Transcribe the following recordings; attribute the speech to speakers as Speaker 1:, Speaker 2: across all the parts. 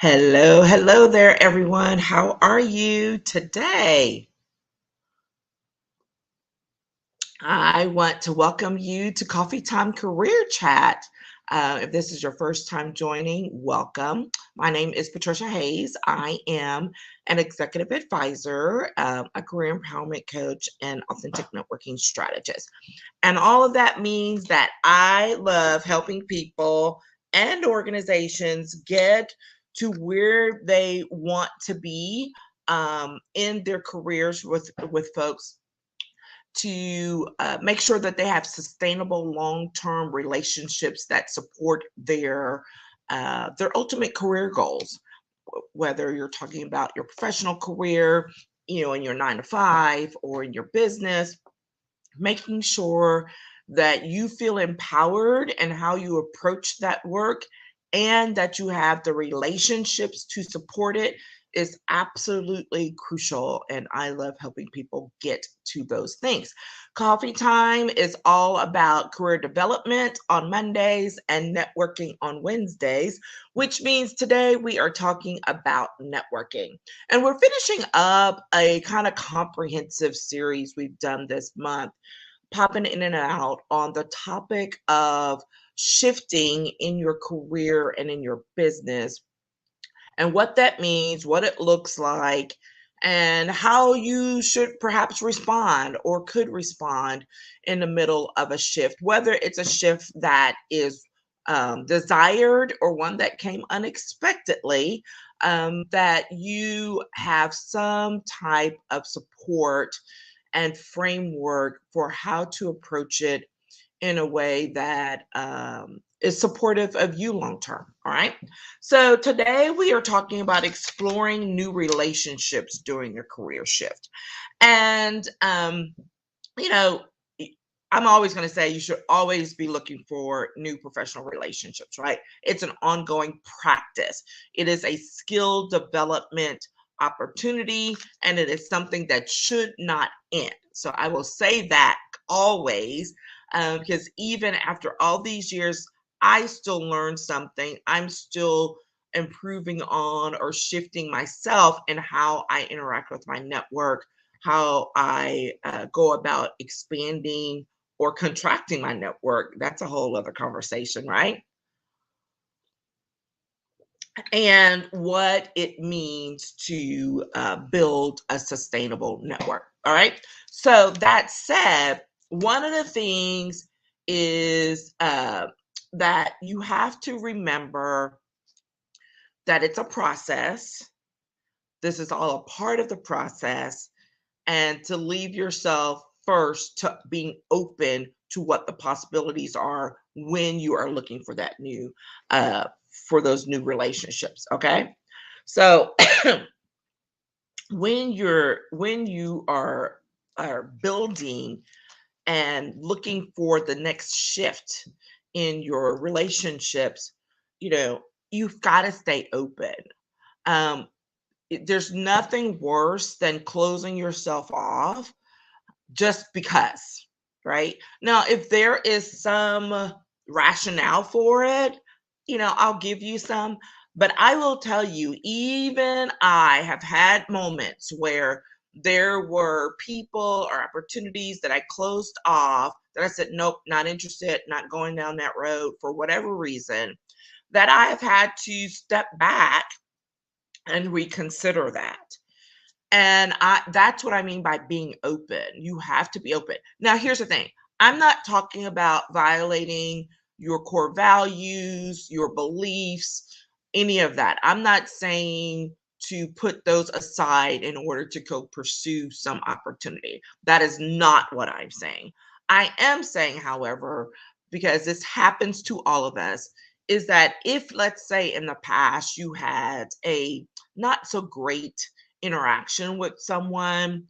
Speaker 1: Hello, hello there, everyone. How are you today? I want to welcome you to Coffee Time Career Chat. If this is your first time joining, welcome. My name is Patricia Hayes. I am an executive advisor, a career empowerment coach, and authentic networking strategist. And all of that means that I love helping people and organizations get to where they want to be in their careers with folks to make sure that they have sustainable long-term relationships that support their ultimate career goals, whether you're talking about your professional career, in your 9 to 5 or in your business, making sure that you feel empowered and how you approach that work and that you have the relationships to support it is absolutely crucial. And I love helping people get to those things. Coffee Time is all about career development on Mondays and networking on Wednesdays, which means today we are talking about networking. And we're finishing up a kind of comprehensive series we've done this month, popping in and out on the topic of shifting in your career and in your business, and what that means, what it looks like, and how you should perhaps respond or could respond in the middle of a shift, whether it's a shift that is desired or one that came unexpectedly, that you have some type of support and framework for how to approach it in a way that is supportive of you long term. All right. So today we are talking about exploring new relationships during your career shift. And, you know, I'm always going to say you should always be looking for new professional relationships, right? It's an ongoing practice, it is a skill development opportunity, and it is something that should not end. So I will say that always, because even after all these years, I still learn something. I'm still improving on or shifting myself in how I interact with my network, how I go about expanding or contracting my network. That's a whole other conversation, right? And what it means to build a sustainable network. All right. So, that said, one of the things is that you have to remember that it's a process. This is all a part of the process, and to leave yourself first to being open to what the possibilities are when you are looking for that new uh for those new relationships. Okay. So when you are building and looking for the next shift in your relationships, you know you've got to stay open. um there's nothing worse than closing yourself off just because, right? Now, if there is some rationale for it, I'll give you some, but I will tell you, even I have had moments where there were people or opportunities that I closed off, that I said, nope, not interested, not going down that road for whatever reason, that I have had to step back and reconsider that. And that's what I mean by being open. You have to be open. Now, here's the thing. I'm not talking about violating your core values, your beliefs, any of that. I'm not saying to put those aside in order to go pursue some opportunity. That is not what I'm saying. I am saying, however, because this happens to all of us, is that if, let's say, in the past you had a not so great interaction with someone,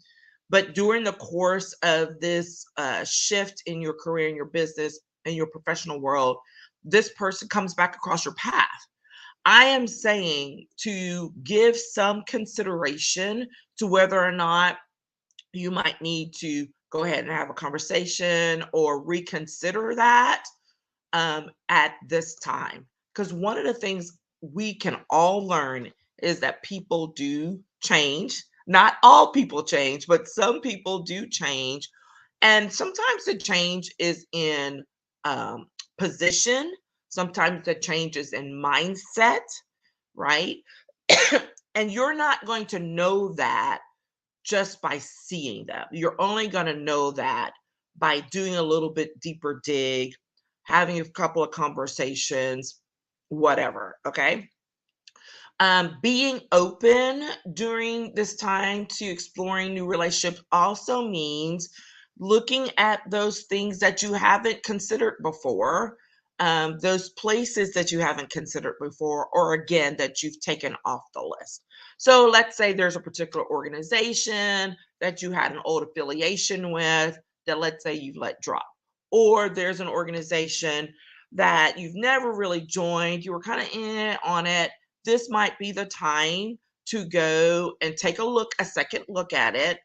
Speaker 1: but during the course of this shift in your career, in your business, in your professional world, this person comes back across your path. I am saying to give some consideration to whether or not you might need to go ahead and have a conversation or reconsider that at this time. Because one of the things we can all learn is that people do change. Not all people change, but some people do change. And sometimes the change is in um, position, sometimes the change is in mindset, right? And you're not going to know that just by seeing them. You're only going to know that by doing a little bit deeper dig, having a couple of conversations, whatever. Okay. Being open during this time to exploring new relationships also means looking at those things that you haven't considered before, those places that you haven't considered before, or again, that you've taken off the list. So let's say there's a particular organization that you had an old affiliation with that let's say you've let drop, or there's an organization that you've never really joined, you were kind of in on it. This might be the time to go and take a second look at it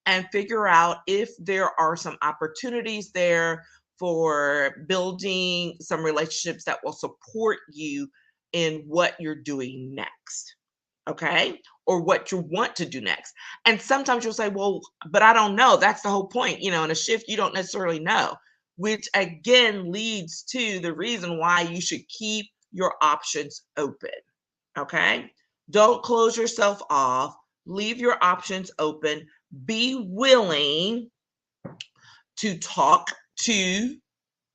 Speaker 1: and figure out if there are some opportunities there for building some relationships that will support you in what you're doing next. Okay. Or what you want to do next. And sometimes you'll say, well, but I don't know. That's the whole point. In a shift, you don't necessarily know, which again leads to the reason why you should keep your options open. Okay. Don't close yourself off. Leave your options open. Be willing to talk to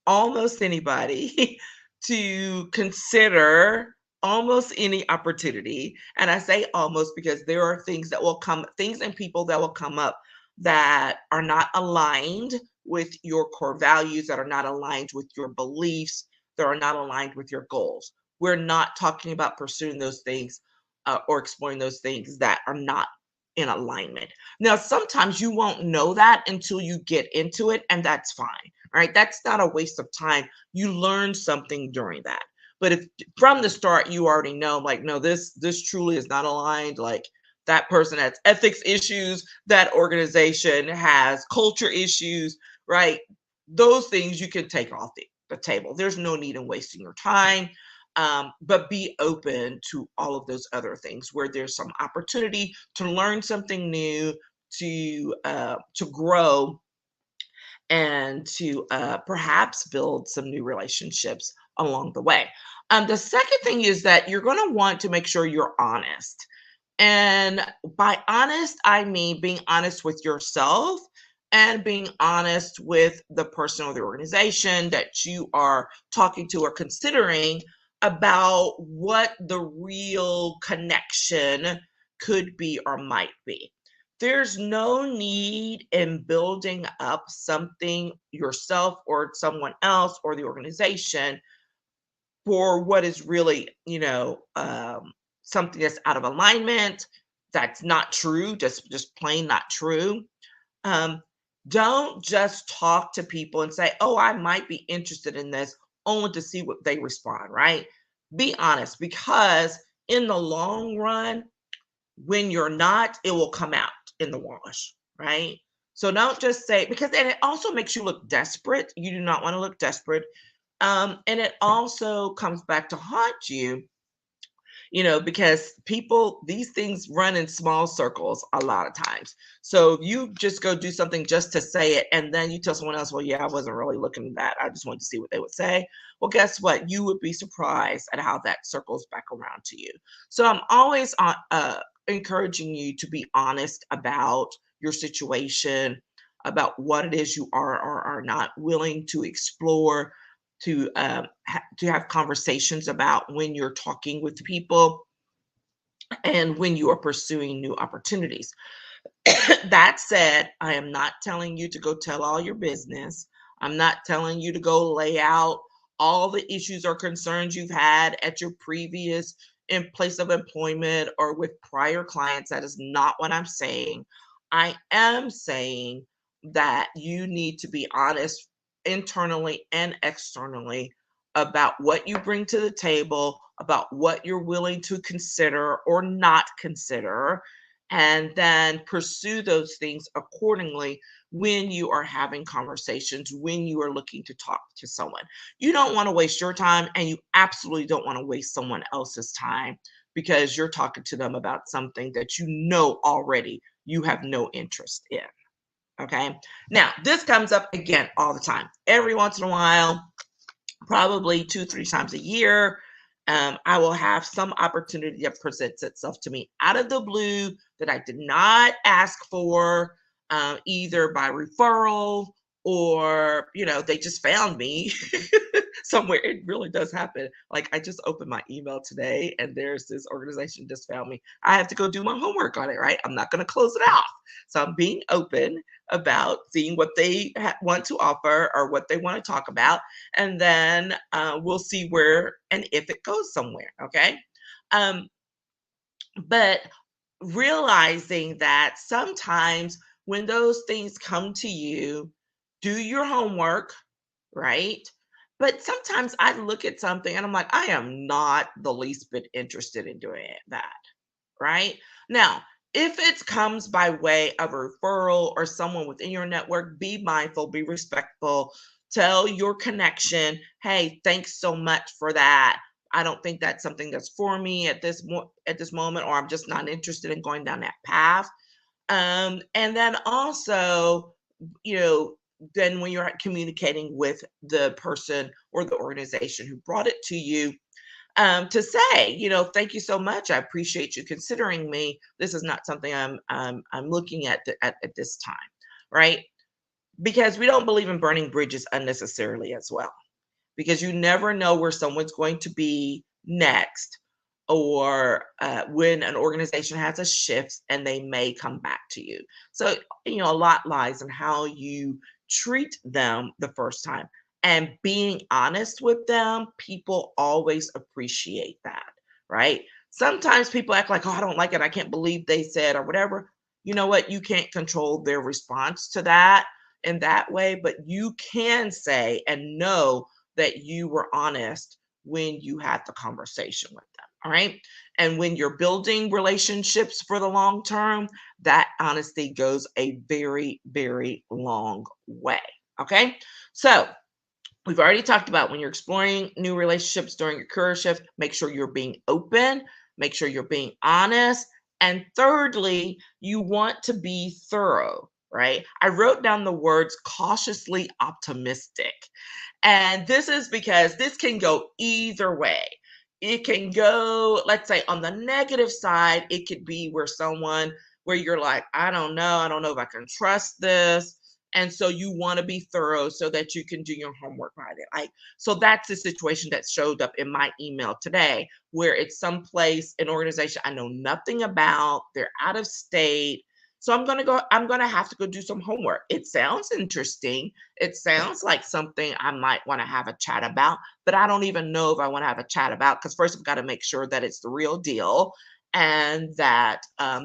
Speaker 1: almost anybody, to consider almost any opportunity. And I say almost because there are things that will come, things and people that will come up that are not aligned with your core values, that are not aligned with your beliefs, that are not aligned with your goals. We're not talking about pursuing those things or exploring those things that are not in alignment. Now, sometimes you won't know that until you get into it, and that's fine. All right. That's not a waste of time. You learn something during that. But if from the start you already know, like, no, this truly is not aligned, like that person has ethics issues, that organization has culture issues, right? Those things you can take off the table. There's no need in wasting your time. But be open to all of those other things where there's some opportunity to learn something new, to grow, and to perhaps build some new relationships along the way. The second thing is that you're going to want to make sure you're honest. And by honest, I mean being honest with yourself and being honest with the person or the organization that you are talking to or considering about what the real connection could be or might be. There's no need in building up something yourself or someone else or the organization for what is really, something that's out of alignment, that's not true, just plain not true. Um, don't just talk to people and say, "Oh, I might be interested in this," only to see what they respond. Right? Be honest, because in the long run, when you're not, it will come out in the wash, right? So don't just say, because and it also makes you look desperate. You do not want to look desperate. And it also comes back to haunt you, because people, these things run in small circles a lot of times. So if you just go do something just to say it, and then you tell someone else, well, yeah, I wasn't really looking at that. I just wanted to see what they would say. Well, guess what? You would be surprised at how that circles back around to you. So I'm always encouraging you to be honest about your situation, about what it is you are or are not willing to explore, to have conversations about when you're talking with people and when you are pursuing new opportunities. That said, I am not telling you to go tell all your business. I'm not telling you to go lay out all the issues or concerns you've had at your previous in place of employment or with prior clients. That is not what I'm saying. I am saying that you need to be honest internally and externally about what you bring to the table, about what you're willing to consider or not consider, and then pursue those things accordingly when you are having conversations, when you are looking to talk to someone. You don't want to waste your time, and you absolutely don't want to waste someone else's time because you're talking to them about something that you know already you have no interest in. Okay. Now, this comes up again all the time. Every once in a while, probably 2, 3 times a year, I will have some opportunity that presents itself to me out of the blue that I did not ask for, either by referral or, they just found me somewhere. It really does happen. Like, I just opened my email today and there's this organization just found me. I have to go do my homework on it, right? I'm not going to close it off. So I'm being open about seeing what they want to offer or what they want to talk about, and then we'll see where and if it goes somewhere. Okay. Um, but realizing that sometimes when those things come to you, do your homework, right? But sometimes I look at something and I'm like, I am not the least bit interested in doing that, right? Now, if it comes by way of a referral or someone within your network, be mindful, be respectful, tell your connection, hey, thanks so much for that. I don't think that's something that's for me at this moment, or I'm just not interested in going down that path. And then also, you know, then when you're communicating with the person or the organization who brought it to you, to say, thank you so much. I appreciate you considering me. This is not something I'm looking at, at this time, right? Because we don't believe in burning bridges unnecessarily as well, because you never know where someone's going to be next, or when an organization has a shift and they may come back to you. So, a lot lies in how you treat them the first time, and being honest with them. People always appreciate that, right? Sometimes people act like, oh, I don't like it. I can't believe they said, or whatever. You know what? You can't control their response to that in that way, but you can say and know that you were honest when you had the conversation with them. All right. And when you're building relationships for the long term, that honesty goes a very, very long way. Okay. So we've already talked about when you're exploring new relationships during your career shift, make sure you're being open, make sure you're being honest. And thirdly, you want to be thorough, right? I wrote down the words cautiously optimistic. And this is because this can go either way. It can go, let's say, on the negative side, it could be where you're like, I don't know if I can trust this. And so you want to be thorough so that you can do your homework right. Like, so that's the situation that showed up in my email today, where it's someplace, an organization I know nothing about, they're out of state. So I'm gonna have to go do some homework. It sounds interesting. It sounds like something I might want to have a chat about, but I don't even know if I want to have a chat about, because first I've got to make sure that it's the real deal, and that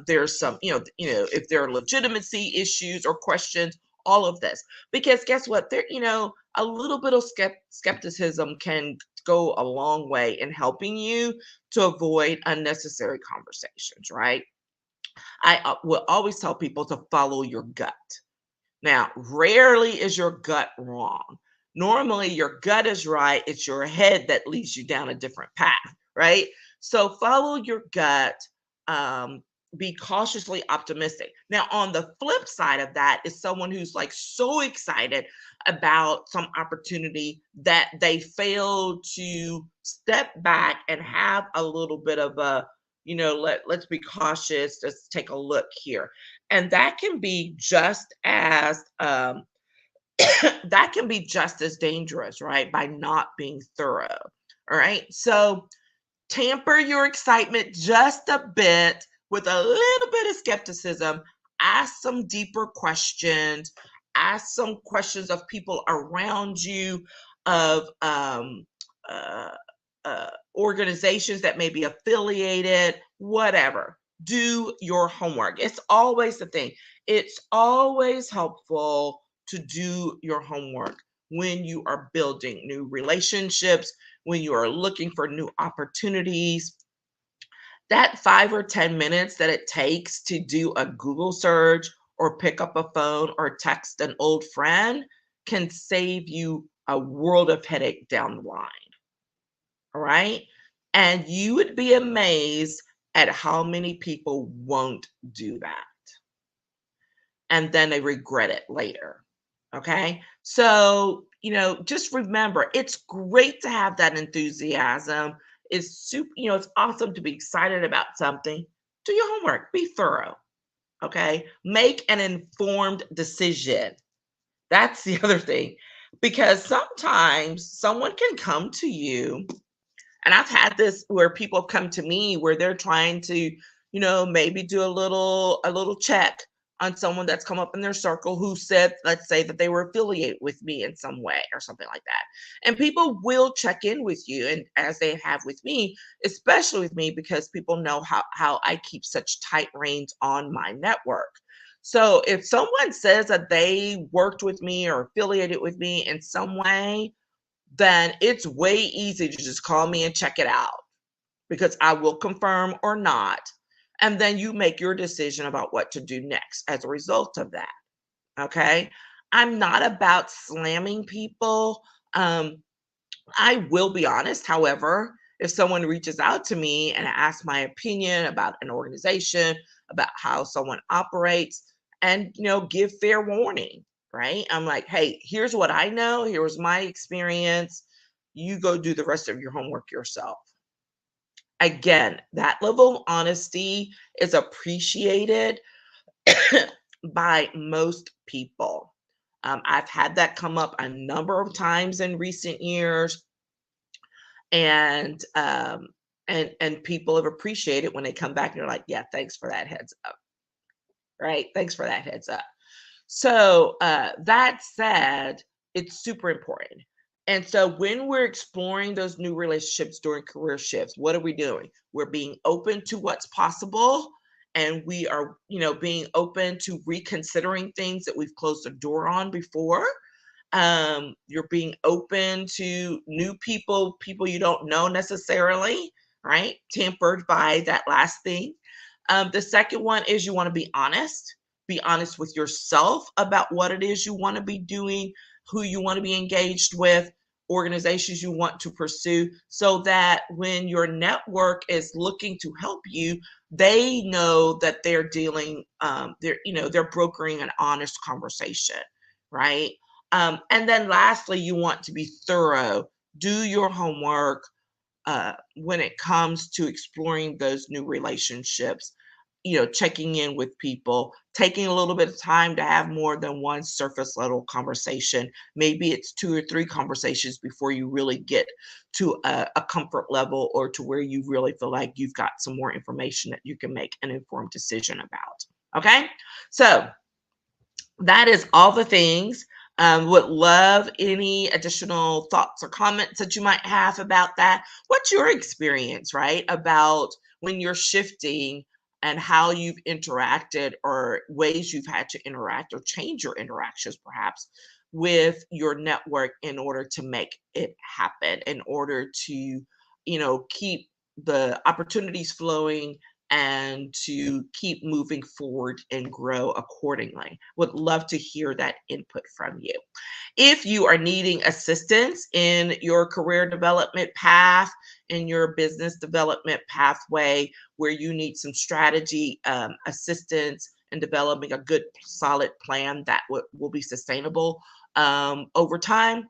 Speaker 1: there's some, if there are legitimacy issues or questions, all of this. Because guess what? A little bit of skepticism can go a long way in helping you to avoid unnecessary conversations, right? I will always tell people to follow your gut. Now, rarely is your gut wrong. Normally, your gut is right. It's your head that leads you down a different path, right? So follow your gut. Um, be cautiously optimistic. Now, on the flip side of that is someone who's like so excited about some opportunity that they fail to step back and have a little bit of a, let's be cautious. Let's take a look here. And that can be just as that can be just as dangerous, right? By not being thorough. All right. So tamper your excitement just a bit with a little bit of skepticism. Ask some deeper questions. Ask some questions of people around you, of uh, organizations that may be affiliated, whatever. Do your homework. It's always the thing. It's always helpful to do your homework when you are building new relationships, when you are looking for new opportunities. that 5 or 10 minutes that it takes to do a Google search or pick up a phone or text an old friend can save you a world of headache down the line. All right. And you would be amazed at how many people won't do that. And then they regret it later. Okay. So, just remember it's great to have that enthusiasm. It's super, it's awesome to be excited about something. Do your homework, be thorough. Okay. Make an informed decision. That's the other thing. Because sometimes someone can come to you, and I've had this where people come to me where they're trying to, maybe do a little check on someone that's come up in their circle who said, let's say that they were affiliated with me in some way or something like that. And people will check in with you, and as they have with me, especially with me, because people know how I keep such tight reins on my network. So if someone says that they worked with me or affiliated with me in some way, then it's way easy to just call me and check it out, because I will confirm or not. And then you make your decision about what to do next as a result of that. Okay. I'm not about slamming people. I will be honest, however, if someone reaches out to me and asks my opinion about an organization, about how someone operates, and give fair warning, right? I'm like, hey, here's what I know, here's my experience. You go do the rest of your homework yourself. Again, that level of honesty is appreciated by most people. I've had that come up a number of times in recent years, and people have appreciated when they come back and they're like, yeah, thanks for that heads up. Right, thanks for that heads up. So that said, it's super important. And so when we're exploring those new relationships during career shifts, what are we doing? We're being open to what's possible, and we are, being open to reconsidering things that we've closed the door on before. You're being open to new people you don't know necessarily, right? Tempered by that last thing. The second one is you want to be honest. Be honest with yourself about what it is you want to be doing, who you want to be engaged with, organizations you want to pursue, so that when your network is looking to help you, they know that they're dealing, they're brokering an honest conversation, right? And then lastly, you want to be thorough. Do your homework when it comes to exploring those new relationships, checking in with people, taking a little bit of time to have more than one surface level conversation. Maybe it's 2 or 3 conversations before you really get to a comfort level, or to where you really feel like you've got some more information that you can make an informed decision about. Okay. So that is all the things. Would love any additional thoughts or comments that you might have about that. What's your experience, right, about when you're shifting, and how you've interacted, or ways you've had to interact or change your interactions perhaps with your network in order to make it happen, in order to, keep the opportunities flowing, and to keep moving forward and grow accordingly. Would love to hear that input from you. If you are needing assistance in your career development path, in your business development pathway, where you need some strategy assistance in developing a good, solid plan that will be sustainable over time,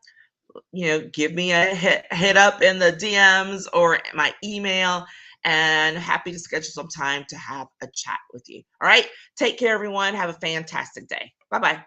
Speaker 1: give me a hit up in the DMs or my email, and happy to schedule some time to have a chat with you. All right. Take care, everyone. Have a fantastic day. Bye bye.